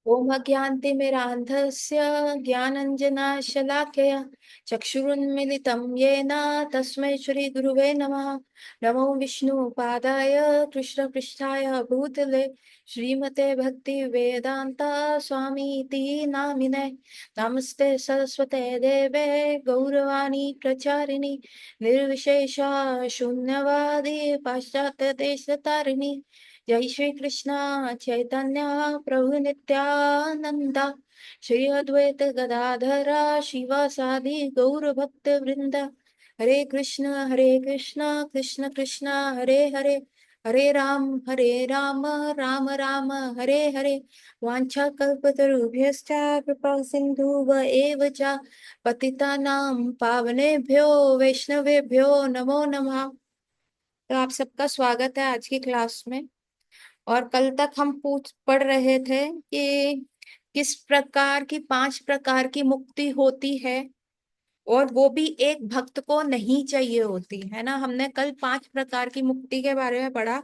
ओम अज्ञानतिमिरान्धस्य ज्ञानञ्जनशलाकया चक्षुरुन्मिलितं येन तस्मै श्रीगुरुवे नमः। नमो विष्णुपादाय कृष्णपृष्ठाय भूतले श्रीमते भक्तिवेदान्ता स्वामीति नामिने। नमस्ते सरस्वते देवे गौरवाणी प्रचारिणि निर्विशेषा शून्यवादी पाश्चात्यदेशतारिणि। जय श्री कृष्ण चैतन्य प्रभु नित्यानंदा श्री अद्वैत गदाधरा शिवासादि गौर भक्त वृंदा। हरे कृष्ण कृष्ण कृष्ण हरे हरे हरे राम राम राम हरे हरे। वाञ्छा कल्पतरुभ्यश्च कृपा सिन्धुव एव च पतितानां पावनेभ्यो वैष्णवेभ्यो नमो नमः। तो आप सबका स्वागत है आज की क्लास में। और कल तक हम पूछ पढ़ रहे थे कि किस प्रकार की 5 प्रकार की मुक्ति होती है, और वो भी एक भक्त को नहीं चाहिए होती है ना। हमने कल 5 प्रकार की मुक्ति के बारे में पढ़ा।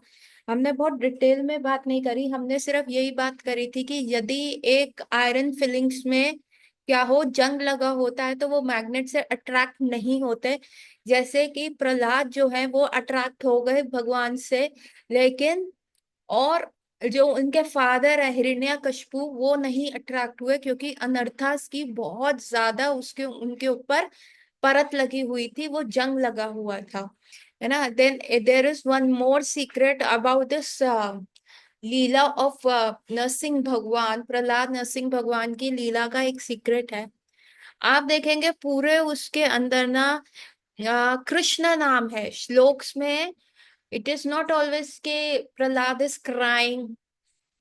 हमने बहुत डिटेल में बात नहीं करी, हमने सिर्फ यही बात करी थी कि यदि एक आयरन फिलिंग्स में क्या हो जंग लगा होता है तो वो मैग्नेट से अट्रैक्ट नहीं होते। जैसे कि प्रहलाद जो है वो अट्रैक्ट हो गए भगवान से, लेकिन और जो उनके फादर है हिरण्यकशिपु वो नहीं अट्रैक्ट हुए, क्योंकि अनर्थास की बहुत ज्यादा उसके उनके ऊपर परत लगी हुई थी, वो जंग लगा हुआ था, है ना। Then there is one more secret about this leela of Narsingh Bhagwan. Prahlad Narasimha भगवान की लीला का एक सीक्रेट है। आप देखेंगे पूरे उसके अंदर ना कृष्ण नाम है श्लोक्स में। इट इज नॉट ऑलवेज के प्रहलाद इज क्राइंग,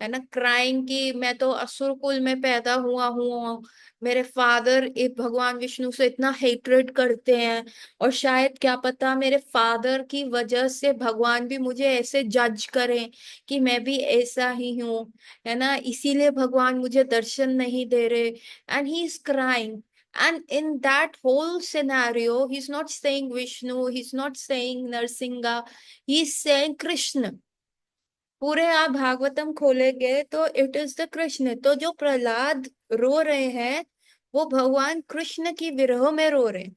है ना, क्राइंग की मैं तो असुर कुल में पैदा हुआ हूँ, मेरे फादर एक भगवान विष्णु से इतना हेट्रेड करते हैं, और शायद क्या पता मेरे फादर की वजह से भगवान भी मुझे ऐसे जज करें कि मैं भी ऐसा ही हूँ, है ना, इसीलिए भगवान मुझे दर्शन नहीं दे रहे। And he is crying, and in that whole scenario he's not saying Vishnu, he's not saying Narsinga, he's saying Krishna। पूरे आप भागवतम खोलेंगे तो इट इज द कृष्ण। तो जो प्रहलाद रो रहे हैं वो भगवान कृष्ण की विरह में रो रहे हैं।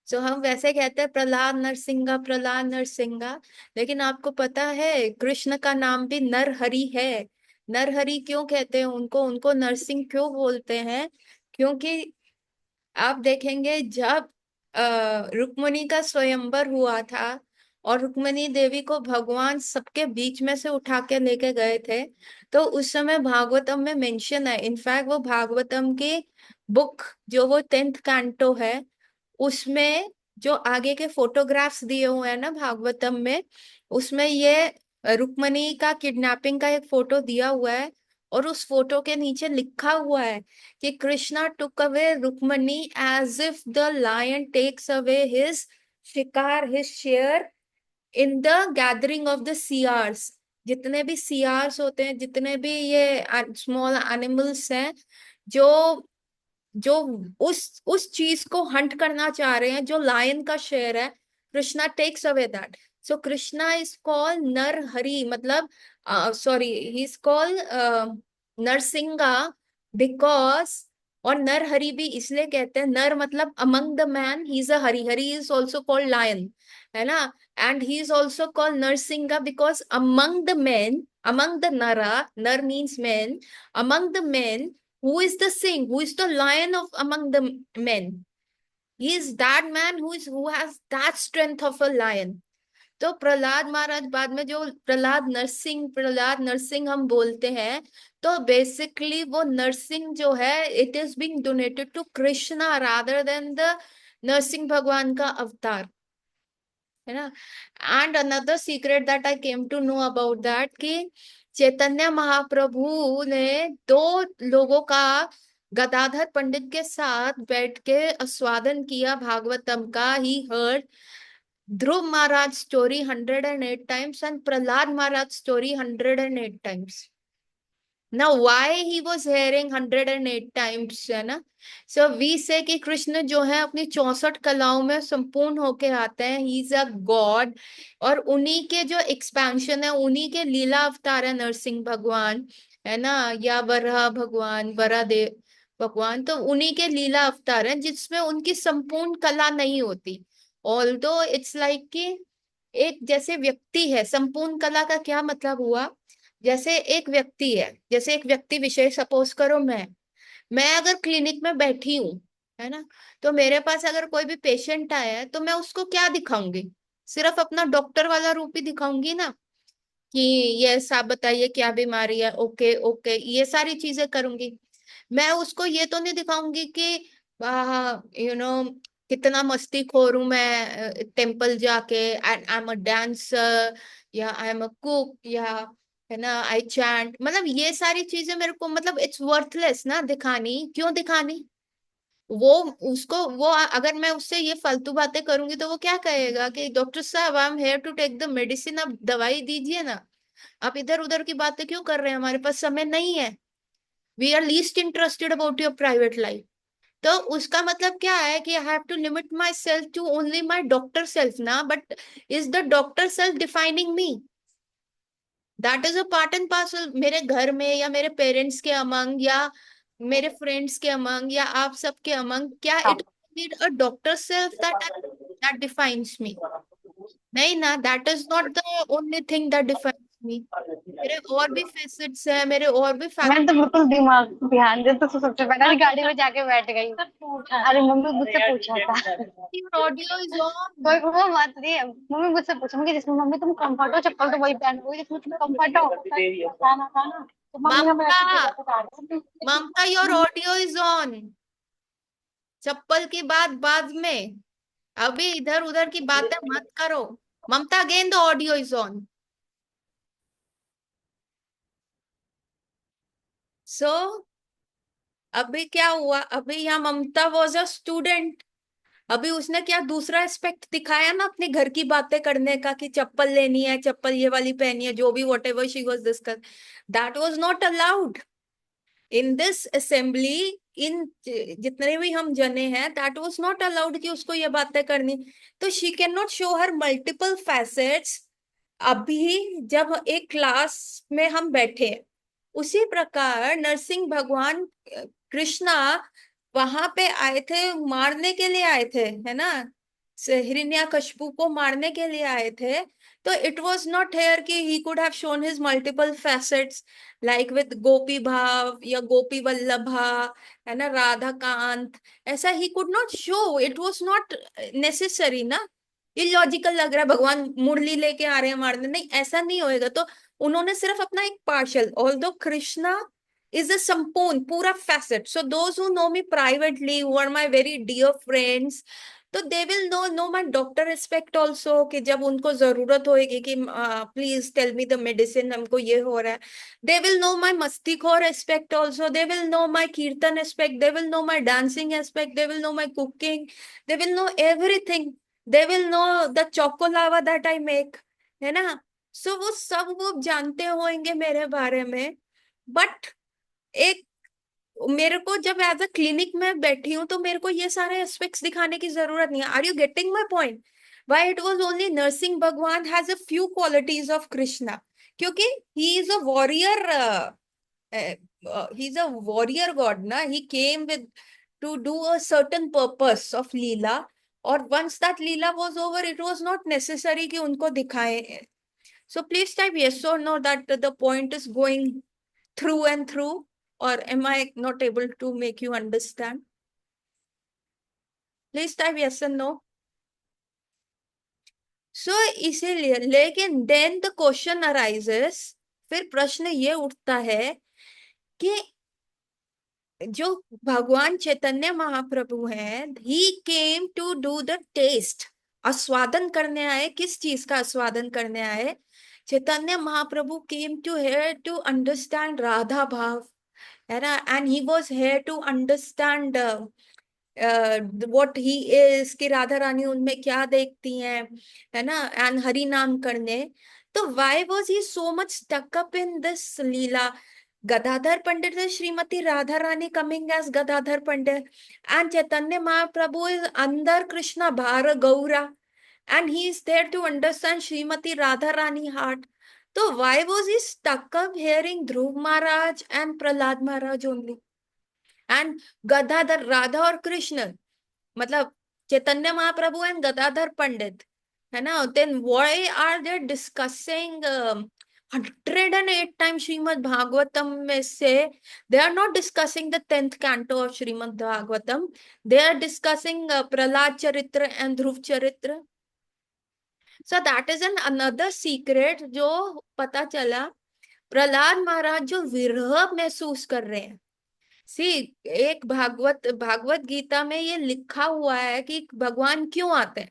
सो हम वैसे कहते हैं प्रहलाद नरसिंगा प्रहलाद नरसिंगा, लेकिन आपको पता है कृष्ण का नाम भी नरहरि है। नरहरि क्यों कहते हैं उनको, उनको नरसिंह क्यों बोलते हैं? क्योंकि आप देखेंगे जब रुक्मिणी का स्वयंवर हुआ था और रुक्मिणी देवी को भगवान सबके बीच में से उठा के लेके गए थे, तो उस समय भागवतम में मेंशन है। इनफैक्ट वो भागवतम की बुक जो वो 10th कैंटो है उसमें जो आगे के फोटोग्राफ्स दिए हुए हैं ना भागवतम में, उसमें ये रुक्मिणी का किडनैपिंग का एक फोटो दिया हुआ है। और उस फोटो के नीचे लिखा हुआ है कि Krishna took away Rukmini as if the lion takes away his shikar his share in the gathering of the सियार्स। जितने भी सियार्स होते हैं, जितने भी ये स्मॉल एनिमल्स हैं जो जो उस चीज को हंट करना चाह रहे हैं जो लायन का शेर है, Krishna takes away that. So Krishna is called Nar Hari, मतलब sorry he is called Narsinga because. और नर हरि भी इसलिए कहते हैं, नर मतलब among the man, he is a Hari, Hari is also called lion, है ना। And he is also called Narsinga because among the men, among the nara, nar means men, among the men, who is the sing, who is the lion of among the men, he is that man who has that strength of a lion। तो प्रहलाद महाराज बाद में जो प्रहलाद नरसिंह हम बोलते हैं, तो basically वो नरसिंह जो है it is being donated to Krishna rather than the Narasimha भगवान का अवतार, है ना। And another secret that I came to know about that कि चैतन्य महाप्रभु ने दो लोगों का गदाधर पंडित के साथ बैठ के आस्वादन किया भागवतम का। He heard Dhruv Maharaj story 108 times and Prahlad Maharaj story 108 times. Now why he was hearing 108 times, है ना? So we say कि कृष्ण जो है अपनी 64 कलाओं में संपूर्ण होके आते हैं, ही इज अ गॉड। और उन्हीं के जो एक्सपेंशन है, उन्हीं के लीला अवतार है नरसिंह भगवान, है ना, या वराह भगवान, वराह देव भगवान, तो उन्हीं के लीला अवतार हैं जिसमें उनकी संपूर्ण कला नहीं होती। ऑल्दो इट्स लाइक कि एक जैसे व्यक्ति है, संपूर्ण कला का क्या मतलब हुआ? जैसे एक व्यक्ति है, जैसे एक व्यक्ति विशेष, सपोज करो मैं अगर क्लिनिक में बैठी हूँ, है ना, तो मेरे पास अगर कोई भी पेशेंट आया है तो मैं उसको क्या दिखाऊंगी? सिर्फ अपना डॉक्टर वाला रूप ही दिखाऊंगी ना, कि ये साहब बताइए क्या बीमारी है, ओके ओके, ये सारी चीजें करूंगी। मैं उसको ये तो नहीं दिखाऊंगी कि यू नो कितना मस्तीखोर हूं मैं, टेम्पल जाके and I am a dancer, या आई एम अ कुक, या है ना आई चैंट। मतलब ये सारी चीजें मेरे को, मतलब इट्स वर्थलेस ना दिखानी, क्यों दिखानी? वो उसको, वो अगर मैं उससे ये फालतू बातें करूंगी तो वो क्या कहेगा कि डॉक्टर साहब I am here to take the medicine, आप दवाई दीजिए ना, आप इधर उधर की बातें क्यों कर रहे हैं, हमारे पास समय नहीं है, we are least interested about your private life. तो उसका मतलब क्या है कि I have to limit myself to only my doctor self ना, but is the doctor self defining me? That is a part and parcel मेरे घर में, या मेरे पेरेंट्स के अमंग, या मेरे फ्रेंड्स के अमंग, या आप सबके अमंग, क्या it need a doctor self that defines me? नहीं ना, that is not the only thing that defines me. मेरे और भी फेसेट्स हैं, मेरे और भी मैंने फैक्ट। तो बिल्कुल दिमाग ध्यान दे तो सबसे पहले गाड़ी में जाके बैठ गई। अरे मम्मी मुझसे पूछा था। Audio is on. कोई वो बात नहीं है, मम्मी मुझसे पूछा, मुझे जिसमें मम्मी तुम कंफर्ट हो चप्पल तो वही पहन लो जिसमें तुम कंफर्ट हो। खाना खाना तो मम्मी हमें ममता, ऐसी जगह पे डाल दी। ममता योर ऑडियो इज ऑन। चप्पल की बात बाद में, अभी इधर उधर की बातें मत करो। Mamata, again the audio is on. So अभी क्या हुआ? अभी यहाँ ममता वॉज अ स्टूडेंट, अभी उसने क्या दूसरा एस्पेक्ट दिखाया ना अपने घर की बातें करने का, कि चप्पल लेनी है, चप्पल ये वाली पहनी है, जो भी whatever she was discuss, that was not allowed in this assembly. इन जितने भी हम जने हैं, दैट वाज नॉट अलाउड कि उसको ये बातें करनी। तो she can not show her multiple facets. अभी जब एक क्लास में हम बैठे, उसी प्रकार नरसिंह भगवान, कृष्णा वहां पे आए थे, मारने के लिए आए थे, है ना, हिरण्यकशिपु को मारने के लिए आए थे। तो इट वाज नॉट हेयर कि he could have shown his multiple facets, like with Gopi bhav या गोपी वल्लभा, है ना, राधा कांत, ऐसा he could not show, it was not necessary ना। इलॉजिकल लग रहा है, भगवान मुरली लेके आ रहे हैं मारने, नहीं ऐसा नहीं होएगा। तो उन्होंने सिर्फ अपना एक partial, although Krishna is a संपूर्ण पूरा facet. So those who know me privately, who are my very dear friends, तो they will know my doctor respect also, कि जब उनको जरूरत होगी कि please tell me the medicine, हमको ये हो रहा है, they will know my mastikor aspect also, they will know my kirtan aspect, they will know my dancing aspect, they will know my cooking, they will know everything, they will know the chocolava that I make, है ना। सो वो सब वो जानते होंगे मेरे बारे में, बट एक, मेरे को जब एज अ क्लिनिक में बैठी हूँ तो मेरे को ये सारे एस्पेक्ट्स दिखाने की जरूरत नहीं है। Are you getting my point? Why it was only Narasimha Bhagwan has a few qualities of Krishna? क्योंकि he is a warrior, he is a warrior god ना, he came with to do a certain purpose of lila, और once that lila was over it was not necessary कि उनको दिखाए। So please type yes or no that the point is going through and through, or am I not able to make you understand? Please type yes and no. So इसीलिए, लेकिन then the question arises, फिर प्रश्न ये उठता है कि जो भगवान चैतन्य महाप्रभु हैं, he came to do the taste, आस्वादन करने आए, किस चीज का आस्वादन करने आए? Chaitanya Mahaprabhu came to here to understand Radha भाव, है ना, and he was here to understand what he is, कि राधा रानी उनमें क्या देखती हैं, है ना, एंड हरि नाम करने। तो why was he so much stuck up in this leela? Gadadhar Pandit is Srimati Radharani coming as Gadadhar Pandit, and Chaitanya Mahaprabhu is under Krishna Bhara Gaura, and he is there to understand Srimati Radharani heart. So why was he stuck up hearing Dhruv Maharaj and Prahlad Maharaj only? And Gadadhar, Radha और कृष्ण, मतलब Chaitanya Mahaprabhu and Gadadhar Pandit, है ना? Then why are they discussing 108 time Shrimad Bhagavatam में से? They are not discussing the 10th canto of Shrimad Bhagavatam, they are discussing Prahlad charitra and Dhruv charitra. So that is an another secret जो पता चला. प्रहलाद महाराज जो विरह महसूस कर रहे हैं, सी, एक भागवत गीता में ये लिखा हुआ है कि भगवान क्यों आते हैं,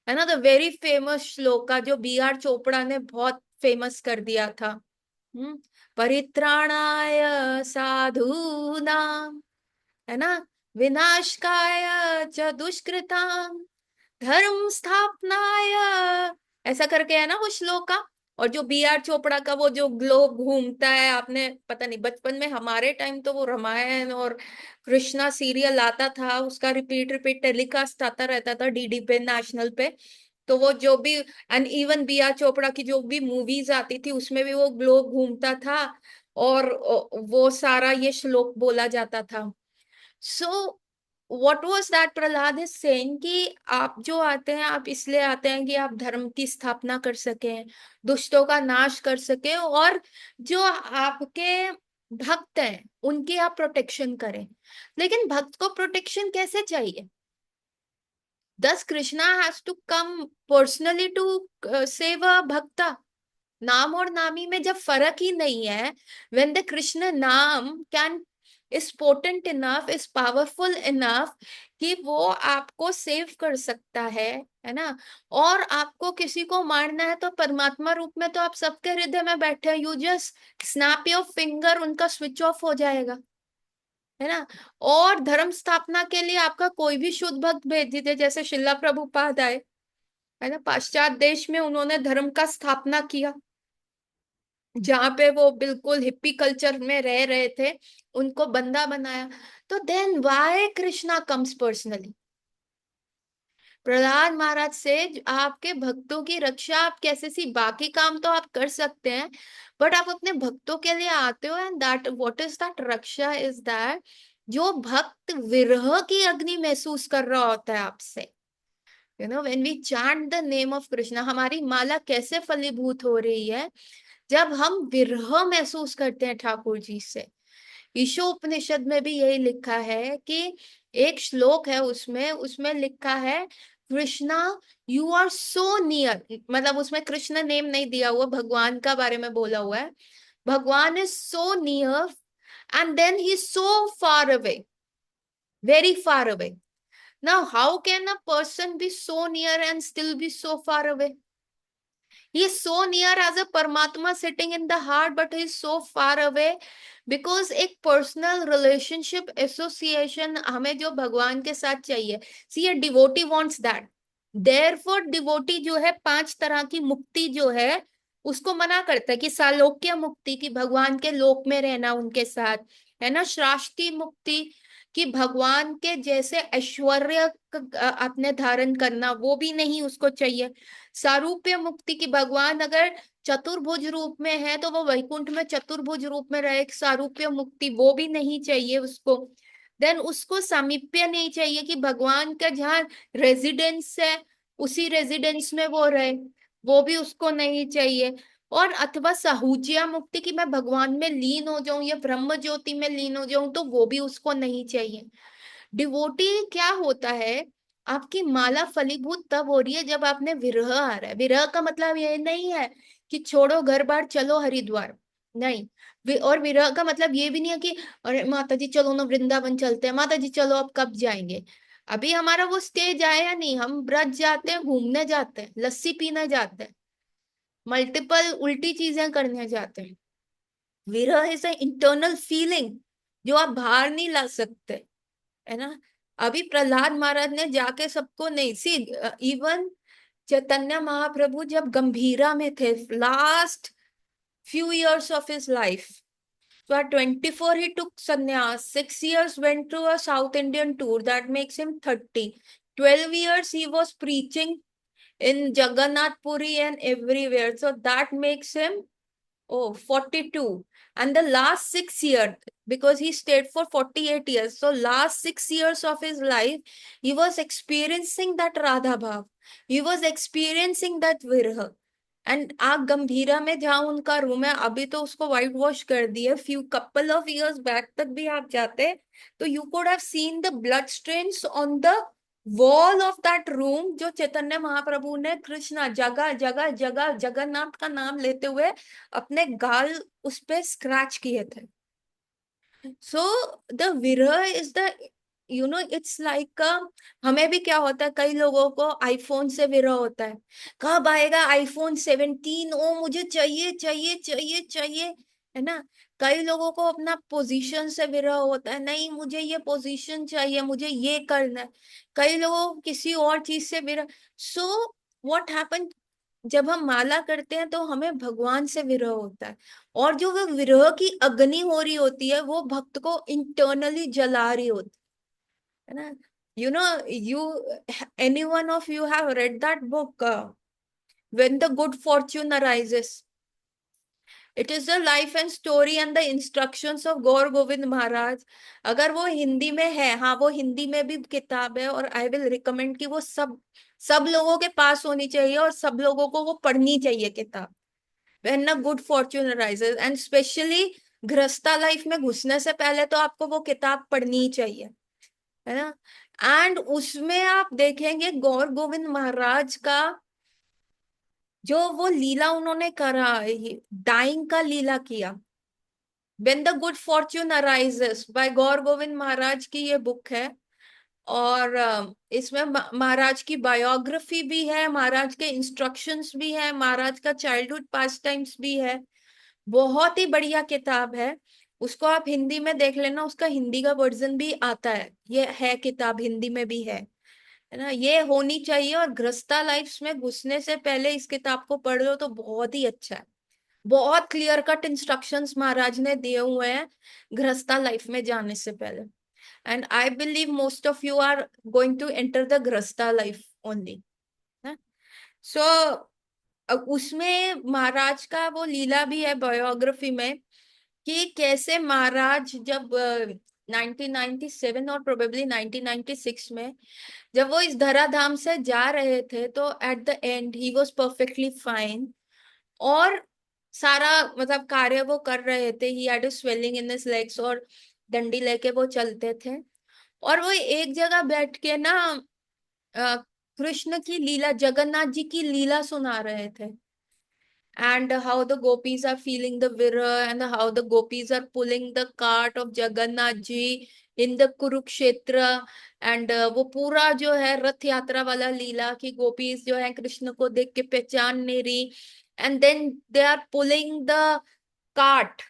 है ना? द वेरी फेमस श्लोका जो बी आर चोपड़ा ने बहुत फेमस कर दिया था. परित्राणाय साधूनाम, है ना, विनाशकाय च दुष्कृताम, धर्म स्थापनाय, ऐसा करके है ना वो श्लोका. और जो बी आर चोपड़ा का वो जो ग्लोब घूमता है, आपने पता नहीं, बचपन में हमारे टाइम तो वो रामायण और कृष्णा सीरियल आता था, उसका रिपीट रिपीट टेलीकास्ट आता रहता था डीडी पे, नेशनल पे. तो वो जो भी, and even B R Chopra की जो भी मूवीज आती थी उसमें भी वो ग्लोब घूमता था और वो सारा ये श्लोक बोला जाता था. सो what was that Prahlad is saying कि आप जो आते हैं, आप इसलिए आते हैं कि आप धर्म की स्थापना कर सकें, दुष्टों का नाश कर सकें, और जो आपके भक्त हैं उनकी आप प्रोटेक्शन करें. लेकिन भक्त को प्रोटेक्शन कैसे चाहिए? Thus Krishna has to come personally to save a भक्ता. नाम और नामी में जब फर्क ही नहीं है, when the कृष्ण नाम can is potent enough, is powerful enough कि वो आपको सेव कर सकता है ना? और आपको किसी को मारना है तो परमात्मा रूप में तो आप सबके हृदय में बैठे हैं, you just snap your finger, उनका स्विच ऑफ हो जाएगा, है ना? और धर्म स्थापना के लिए आपका कोई भी शुद्ध भक्त भेज दीजिए, जैसे शिला प्रभुपाद आए, है ना, पाश्चात्य देश में उन्होंने धर्म का स्थापना किया, जहां पे वो बिल्कुल हिप्पी कल्चर में रह रहे थे, उनको बंदा बनाया. तो then why Krishna comes personally? Prahlad Maharaj से आपके भक्तों की रक्षा आप कैसे, सी बाकी काम तो आप कर सकते हैं, बट आप अपने भक्तों के लिए आते हो, and that what is that Raksha is that जो भक्त विरह की अग्नि महसूस कर रहा होता है आपसे. You know, when we chant the name of Krishna, हमारी माला कैसे फलीभूत हो रही है जब हम विरह महसूस करते हैं ठाकुर जी से. ईशोपनिषद में भी यही लिखा है कि एक श्लोक है, उसमें उसमें लिखा है Krishna you are so near, मतलब उसमें कृष्ण नेम नहीं दिया हुआ, भगवान का बारे में बोला हुआ है. Bhagwan is so near and then he so far away, very far away. Now how can a person be so near and still be so far away? He is so near as a Paramatma sitting in the heart, but he is so far away because एक personal relationship association हमें जो भगवान के साथ चाहिए. See, a devotee wants that. Therefore, devotee जो है 5 तरह की मुक्ति जो है उसको मना करता है, कि सालोक्य मुक्ति की भगवान के लोक में रहना उनके साथ, है ना, श्राष्टी मुक्ति कि भगवान के जैसे ऐश्वर्य अपने धारण करना, वो भी नहीं उसको चाहिए. सारूप्य मुक्ति की भगवान अगर चतुर्भुज रूप में है तो वो वैकुंठ में चतुर्भुज रूप में रहे, सारूप्य मुक्ति वो भी नहीं चाहिए उसको. देन उसको सामीप्य नहीं चाहिए कि भगवान का जहाँ रेजिडेंस है उसी रेजिडेंस में वो रहे, वो भी उसको नहीं चाहिए. और अथवा साहुज्या मुक्ति की मैं भगवान में लीन हो जाऊं या ब्रह्म ज्योति में लीन हो जाऊं, तो वो भी उसको नहीं चाहिए. डिवोटी क्या होता है, आपकी माला फलीभूत तब हो रही है जब आपने विरह आ रहा है. विरह का मतलब ये नहीं है कि छोड़ो घर बार चलो हरिद्वार, नहीं. और विरह का मतलब ये भी नहीं है कि अरे माता जी चलो ना वृंदावन चलते हैं, माता जी चलो अब कब जाएंगे. अभी हमारा वो स्टेज आया नहीं, हम ब्रज जाते हैं, घूमने जाते हैं, लस्सी पीने जाते हैं, मल्टीपल उल्टी चीजें करने जाते हैं. विरह इज इंटरनल फीलिंग जो आप बाहर नहीं ला सकते, है ना. अभी प्रहलाद महाराज ने जाके सबको नहीं, सी इवन चैतन्य महाप्रभु जब गंभीरा में थे, last few years of his life, So at 24, he took sannyas. 6 years went to a South Indian tour. That makes him 30. 12 years he was preaching in Jagannath Puri and everywhere. So that makes him, oh, 42. And the last 6 years, because he stayed for 48 years. So last 6 years of his life, he was experiencing that Radha Bhav. He was experiencing that Virha. And आप गंभीरा में जहाँ उनका room है, अभी तो उसको white wash कर दिए, few couple of years back तक भी आप जाते तो you could have seen the blood strains on the wall of that room, जो चैतन्य महाप्रभु ने कृष्णा जगह जगह जगह जगन्नाथ का नाम लेते हुए अपने गाल उस पे स्क्रैच किए थे. सो द विरह इज द, इट्स लाइक, हमें भी क्या होता है, कई लोगों को आईफोन से विरह होता है. कब आएगा आईफोन 17, ओ मुझे चाहिए चाहिए चाहिए चाहिए, है ना. कई लोगों को अपना पोजीशन से विरह होता है, नहीं मुझे ये पोजीशन चाहिए, मुझे ये करना है. कई लोगों को किसी और चीज से विरह. सो व्हाट हैपन, जब हम माला करते हैं तो हमें भगवान से विरह होता है, और जो वो विरह की अग्नि हो रही होती है वो भक्त को इंटरनली जला रही होती है ना. You know, you, any one of you have read that book, when the good fortune arises. It is the life and story and the instructions of Gaur Govind Maharaj. अगर वो हिंदी में है, हाँ वो हिंदी में भी किताब है, और आई विल रिकमेंड कि वो सब सब लोगों के पास होनी चाहिए और सब लोगों को वो पढ़नी चाहिए किताब. When a good fortune arises, and specially गृहस्था life में घुसने से पहले तो आपको वो किताब पढ़नी ही चाहिए, है ना. एंड उसमें आप देखेंगे गौर गोविंद महाराज का जो वो लीला उन्होंने करा, डाइंग का लीला किया. When the good fortune arises by गौर गोविंद महाराज की ये बुक है. और इसमें महाराज की बायोग्राफी भी है, महाराज के इंस्ट्रक्शंस भी है, महाराज का चाइल्डहुड पास टाइम्स भी है. बहुत ही बढ़िया किताब है. उसको आप हिंदी में देख लेना, उसका हिंदी का वर्जन भी आता है, ये है किताब हिंदी में भी है ना. ये होनी चाहिए, और गृहस्था लाइफ में घुसने से पहले इस किताब को पढ़ लो तो बहुत ही अच्छा है. बहुत क्लियर कट इंस्ट्रक्शंस महाराज ने दिए हुए हैं गृहस्था लाइफ में जाने से पहले. And I believe most of you are going to enter the grihastha life only. So उसमें महाराज का वो लीला भी है बायोग्राफी में, कि कैसे महाराज जब 1997 और प्रोबेबली 1996 में जब वो इस धराधाम से जा रहे थे, तो at the and he was perfectly fine. और सारा मतलब कार्य वो कर रहे थे, he had a swelling in his legs, और डंडी लेके वो चलते थे. और वो एक जगह बैठ के ना अ, कृष्ण की लीला, जगन्नाथ जी की लीला सुना रहे थे. And how the gopis are feeling the vira, and how the gopis are pulling the cart of Jagannath ji in the Kurukshetra. And वो पूरा जो है रथ यात्रा वाला लीला, कि गोपीज जो है कृष्ण को देख के पहचान नहीं रही, and then they are pulling the cart.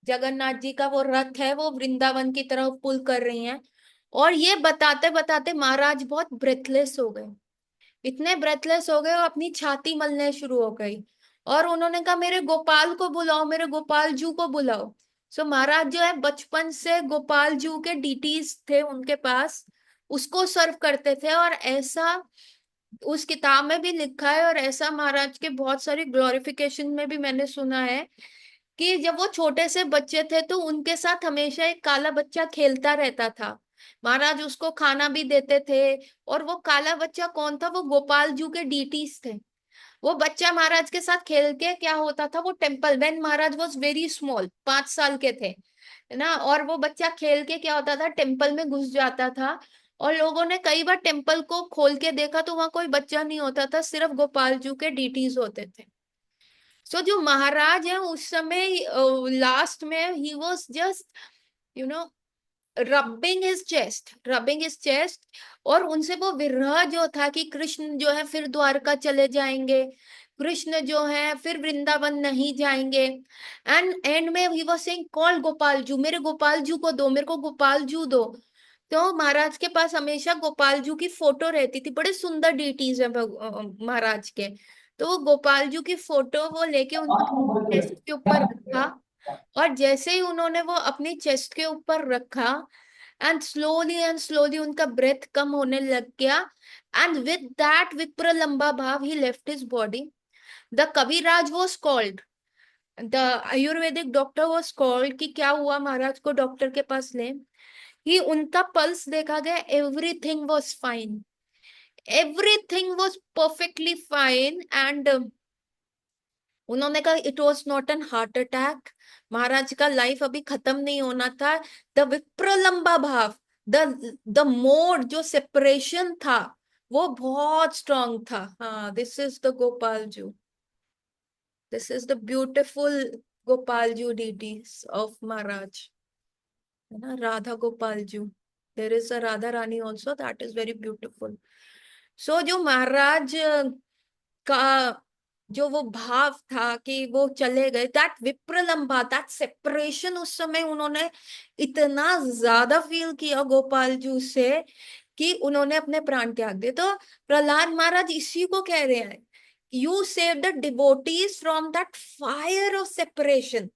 Jagannath ji का वो रथ है वो वृंदावन की तरफ पुल कर रही हैं. और ये बताते बताते महाराज बहुत ब्रेथलेस हो गए, इतने ब्रेथलेस हो गए और अपनी छाती मलने शुरू हो गई. और उन्होंने कहा मेरे गोपाल को बुलाओ, मेरे गोपाल जू को बुलाओ. सो महाराज जो है बचपन से गोपाल जू के डीटीज थे उनके पास, उसको सर्व करते थे. और ऐसा उस किताब में भी लिखा है, और ऐसा महाराज के बहुत सारी ग्लोरिफिकेशन में भी मैंने सुना है, कि जब वो छोटे से बच्चे थे तो उनके साथ हमेशा एक काला बच्चा खेलता रहता था. महाराज उसको खाना भी देते थे. और वो काला बच्चा कौन था, वो गोपाल जू के डीटीज थे. वो बच्चा महाराज के साथ खेल के क्या होता था, वो temple, when Maharaj was very small, 5 साल के थे, है ना. और वो बच्चा खेल के क्या होता था, टेम्पल में घुस जाता था. और लोगों ने कई बार टेम्पल को खोल के देखा तो वहां कोई बच्चा नहीं होता था, सिर्फ गोपाल जू के डीटीज होते थे. सो जो महाराज है उस समय लास्ट में he was just you know rubbing his chest. और उनसे वो विरह जो था कि कृष्ण जो है फिर द्वारका चले जाएंगे, कृष्ण जो है फिर वृंदावन नहीं जाएंगे. एंड में he was saying call Gopal जू, मेरे गोपाल जू को दो, मेरे को गोपाल जू दो. तो महाराज के पास हमेशा गोपाल जू की फोटो रहती थी, बड़े सुंदर डीटीज है महाराज के. तो वो गोपाल जू की फोटो वो लेके उनके डेस्क के ऊपर रखा. और जैसे ही उन्होंने वो अपनी चेस्ट के ऊपर रखा, एंड स्लोली उनका ब्रेथ कम होने लग गया, and with that vipralambha bhav he left his body. The kaviraj was called, the Ayurvedic doctor was called कि क्या हुआ महाराज को डॉक्टर के पास ले. ही उनका पल्स देखा गया, everything was fine, everything was perfectly fine. And उन्होंने कहा it was not an heart attack, Maharaj का लाइफ अभी खत्म नहीं होना था. द विप्रलंबा भाव, द मोड जो सेपरेशन था वो बहुत स्ट्रांग था. हाँ, this is the Gopal ju, this is the beautiful Gopal ju deities of Maharaj, है ना, Radha Gopal ju. There is a Radha Rani also, that is very beautiful. So जो महाराज का जो वो भाव था कि वो चले गए, दैट विप्रलंबा, दैट सेपरेशन, उस समय उन्होंने इतना ज्यादा फील किया गोपाल जू से कि उन्होंने अपने प्राण त्याग दिए. तो प्रहलाद महाराज इसी को कह रहे हैं, you save the devotees from that fire of separation,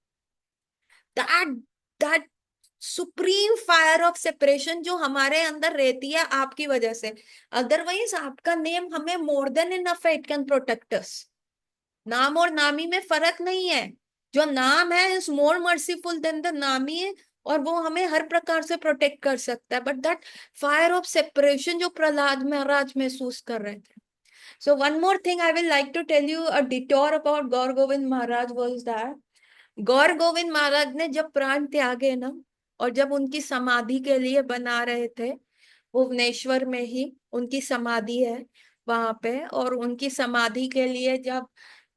that that supreme fire of separation जो हमारे अंदर रहती है आपकी वजह से. अदरवाइज आपका नेम हमें मोर देन इनफ है, इट कैन प्रोटेक्ट अस. नाम और नामी में फर्क नहीं है. जो नाम है is more merciful than the nami, और वो हमें हर प्रकार से प्रोटेक्ट कर सकता है. But that fire of separation जो प्रहलाद महाराज महसूस कर रहे थे. So one more thing I will like to tell you a detour about Gaur Govind Maharaj was that Gaur Govind Maharaj ने जब प्राण त्यागे ना, और जब उनकी समाधि के लिए बना रहे थे, भुवनेश्वर में ही उनकी समाधि है वहां पे, और उनकी समाधि के लिए जब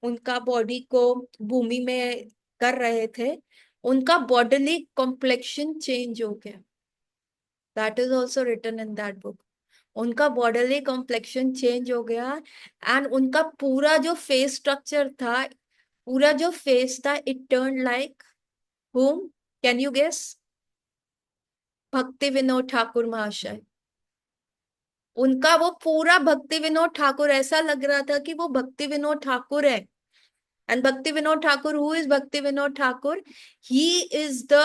उनका बॉडी को भूमि में कर रहे थे, उनका बॉडीली कॉम्प्लेक्शन चेंज हो गया. That is also written in that book. उनका बॉडीली कॉम्प्लेक्शन चेंज हो गया, एंड उनका पूरा जो फेस स्ट्रक्चर था, पूरा जो फेस था, it turn like whom? Can you guess? भक्ति विनोद ठाकुर महाशय. उनका वो पूरा भक्ति विनोद ठाकुर, ऐसा लग रहा था कि वो भक्ति विनोद ठाकुर है. एंड भक्ति विनोद ठाकुर, हु इज भक्ति Vinod Thakur? He is the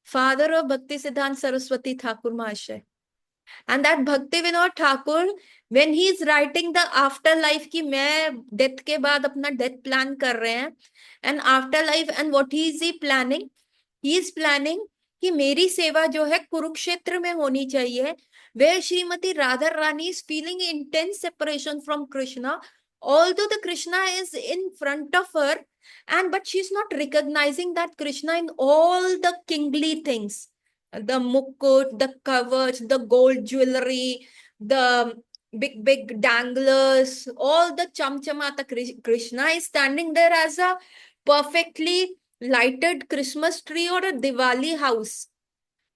father of भक्ति सिद्धांत सरस्वती ठाकुर महाशय. एंड दैट भक्ति Vinod Thakur, when he is writing the after life, की मैं डेथ के बाद अपना डेथ प्लान कर रहे हैं, and after life, and what he is he planning, he is planning कि मेरी सेवा जो है कुरुक्षेत्र में होनी चाहिए, वे Shrimati Radha Rani is feeling intense separation from Krishna, although the Krishna is in front of her, and but she's not recognizing that Krishna in all the kingly things, the mukut, the kavach, the gold jewelry, the big danglers, all the chamchamata. Krishna is standing there as a perfectly lighted Christmas tree or a Diwali house.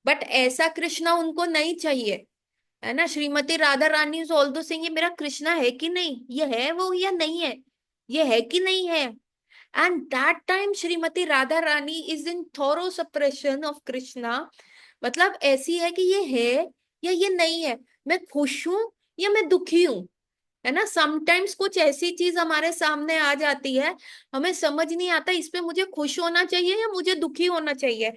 But ऐसा कृष्णा उनको नहीं चाहिए, है ना. Shrimati Radha Rani is also saying ये मेरा कृष्णा है कि नहीं, ये है वो या नहीं है, ये है कि नहीं है. And that time Shrimati Radha Rani is in thorough suppression of Krishna. मतलब ऐसी है कि ये है या ये नहीं है, मैं खुश हूं या मैं दुखी हूं, है ना. समटाइम्स कुछ ऐसी चीज हमारे सामने आ जाती है, हमें समझ नहीं आता इस पे मुझे खुश होना चाहिए या मुझे दुखी होना चाहिए.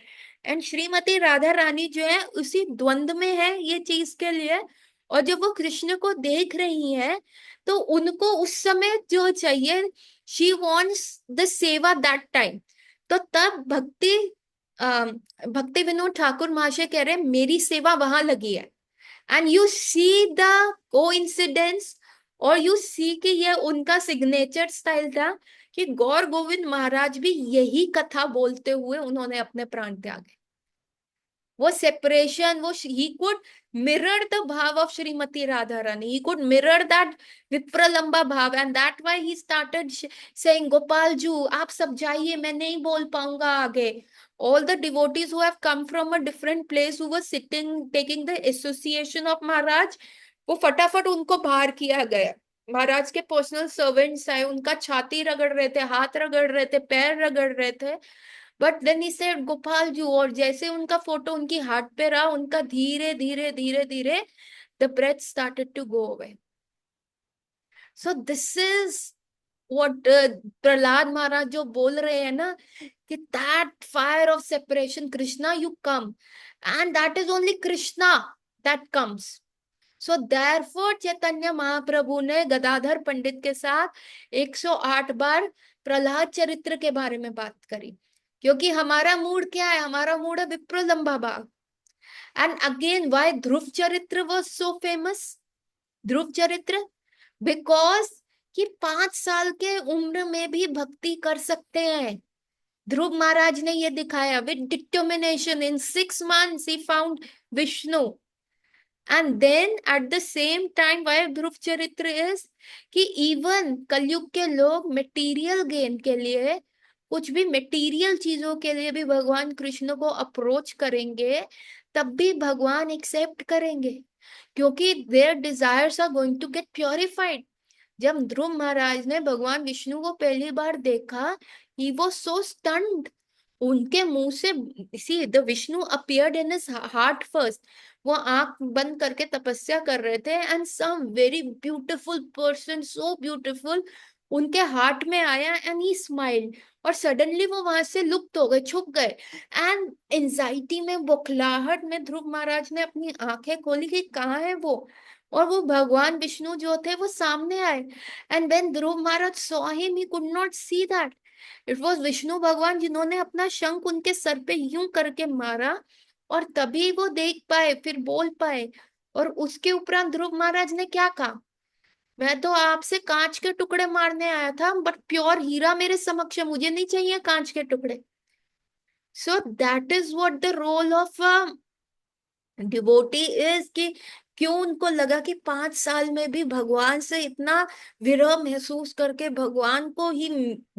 एंड श्रीमती राधा रानी जो है उसी द्वंद में है ये चीज के लिए. और जब वो कृष्ण को देख रही है तो उनको उस समय जो चाहिए, शी वॉन्ट्स द सेवा दैट टाइम. तो तब भक्ति विनोद ठाकुर महाशय कह रहे हैं मेरी सेवा वहां लगी है. And you see the coincidence, और यू सी कि ये उनका सिग्नेचर स्टाइल था कि गौर गोविंद महाराज भी यही कथा बोलते हुए उन्होंने अपने प्राण त्यागे. वो सेपरेशन, वो he could mirror the bhav of Shrimati Radha Rani, he could mirror that vipralambha bhav, and that why he started saying Gopal ju आप सब जाइए, मैं नहीं बोल पाऊंगा आगे. All the devotees who have come from a different place, who were sitting taking the association of Maharaj, वो फटाफट उनको बाहर किया गया. महाराज के पर्सनल सर्वेंट्स आए, उनका छाती रगड़ रहे थे, हाथ रगड़ रहे थे, पैर रगड़ रहे थे. But then he said Gopal जू, और जैसे उनका फोटो उनकी हाथ पे रहा, उनका धीरे धीरे धीरे धीरे the breath started to go away. So this is what Prahlad Maharaj जो बोल रहे हैं ना कि that fire of separation Krishna you come, and that is only Krishna that comes. So therefore Chaitanya Mahaprabhu ने गदाधर पंडित के साथ 108 बार प्रहलाद चरित्र के बारे में बात करी, क्योंकि हमारा मूड क्या है, हमारा मूड है विप्र लंबा बाग। एंड अगेन व्हाई ध्रुव चरित्र वाज सो फेमस, ध्रुव चरित्र, बिकॉज कि 5 साल के उम्र में भी भक्ति कर सकते हैं। ध्रुव महाराज ने ये दिखाया with determination, in 6 months he found Vishnu. And then at the same time why Dhruv charitra is कि इवन कलयुग के लोग मटेरियल गेन के लिए, कुछ भी मटेरियल चीजों के लिए भी भगवान कृष्ण को अप्रोच करेंगे, तब भी भगवान एक्सेप्ट करेंगे, क्योंकि their desires are going to get purified. जब ध्रुव महाराज ने भगवान विष्णु को पहली बार देखा, ही वाज सो स्टन्ड। उनके मुंह से, see the Vishnu appeared in his heart first. वो आंख बंद करके तपस्या कर रहे थे, and some very beautiful person, so beautiful, उनके हार्ट में आया एंड ही स्माइल्ड, और सडनली वो वहां से लुप्त हो गए, छुप गए। एंड एंजाइटी में, बौखलाहट में ध्रुव महाराज ने अपनी आंखें खोली कि कहाँ है वो, और वो भगवान विष्णु जो थे वो सामने आए। And when Dhruv Maharaj saw him he could not see that it was Vishnu भगवान, जिन्होंने अपना शंख उनके सर पे यूं करके मारा, और तभी वो देख पाए, फिर बोल पाए। और उसके उपरांत ध्रुव महाराज ने क्या कहा, मैं तो आपसे कांच के टुकड़े मारने आया था, बट प्योर हीरा मेरे समक्ष है, मुझे नहीं चाहिए कांच के टुकड़े। So that is what the role of devotee is, कि क्यों उनको लगा कि 5 साल में भी भगवान से इतना विरह महसूस करके भगवान को ही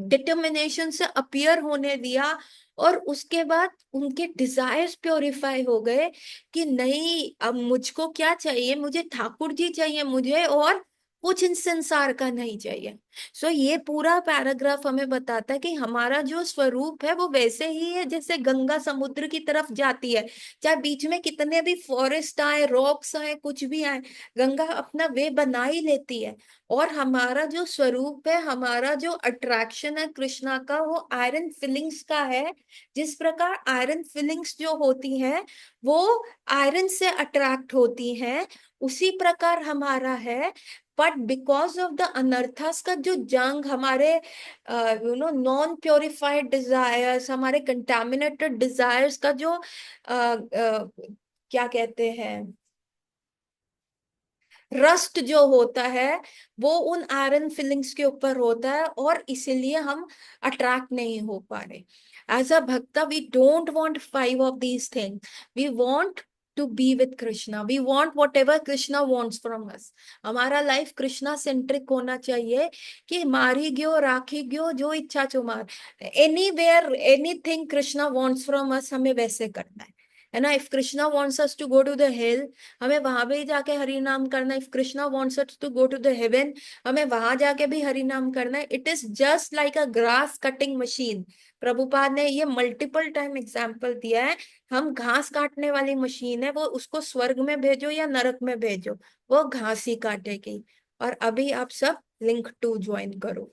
डिटर्मिनेशन से अपीयर होने दिया, और उसके बाद उनके डिजायर्स प्योरीफाई हो गए कि नहीं, अब मुझको क्या चाहिए, मुझे ठाकुर जी चाहिए मुझे, और कुछ इन संसार का नहीं चाहिए। सो ये पूरा पैराग्राफ हमें बताता है कि हमारा जो स्वरूप है वो वैसे ही है जैसे गंगा समुद्र की तरफ जाती है, चाहे बीच में कितने भी फॉरेस्ट आए, रॉक्स आए, कुछ भी आए, गंगा अपना वे बना ही लेती है। और हमारा जो स्वरूप है, हमारा जो अट्रैक्शन है कृष्णा का, वो आयरन फिलिंग्स का है। जिस प्रकार आयरन फिलिंग्स जो होती हैं वो आयरन से अट्रैक्ट होती हैं, उसी प्रकार हमारा है। बट बिकॉज ऑफ द अनर्थास का जो जंग, हमारे नॉन प्योरिफाइड डिजायर्स, हमारे कंटामिनेटेड डिजायर्स का जो क्या कहते हैं, रस्ट जो होता है, वो उन आयरन फिलिंग्स के ऊपर होता है, और इसीलिए हम अट्रैक्ट नहीं हो पा रहे। As a bhakta we don't want 5 of these things, we want to be with Krishna, we want whatever Krishna wants from us. हमारा लाइफ कृष्णा सेंट्रिक होना चाहिए, कि मारी गयो राखी गयो जो इच्छा चुमार, anywhere anything Krishna wants from us, हमें वैसे करना है ना। If Krishna wants us to go to the hill, हमें वहां भी जाके हरि नाम करना है। If Krishna wants us to go to the heaven, हमें वहां जाके भी हरि नाम करना है। It is just like a grass cutting machine. Prabhupad ने ये मल्टीपल टाइम एग्जाम्पल दिया है, हम घास काटने वाली मशीन है, वो उसको स्वर्ग में भेजो या नरक में भेजो, वो घास ही काटेगी। और अभी आप सब लिंक 2 ज्वाइन करो।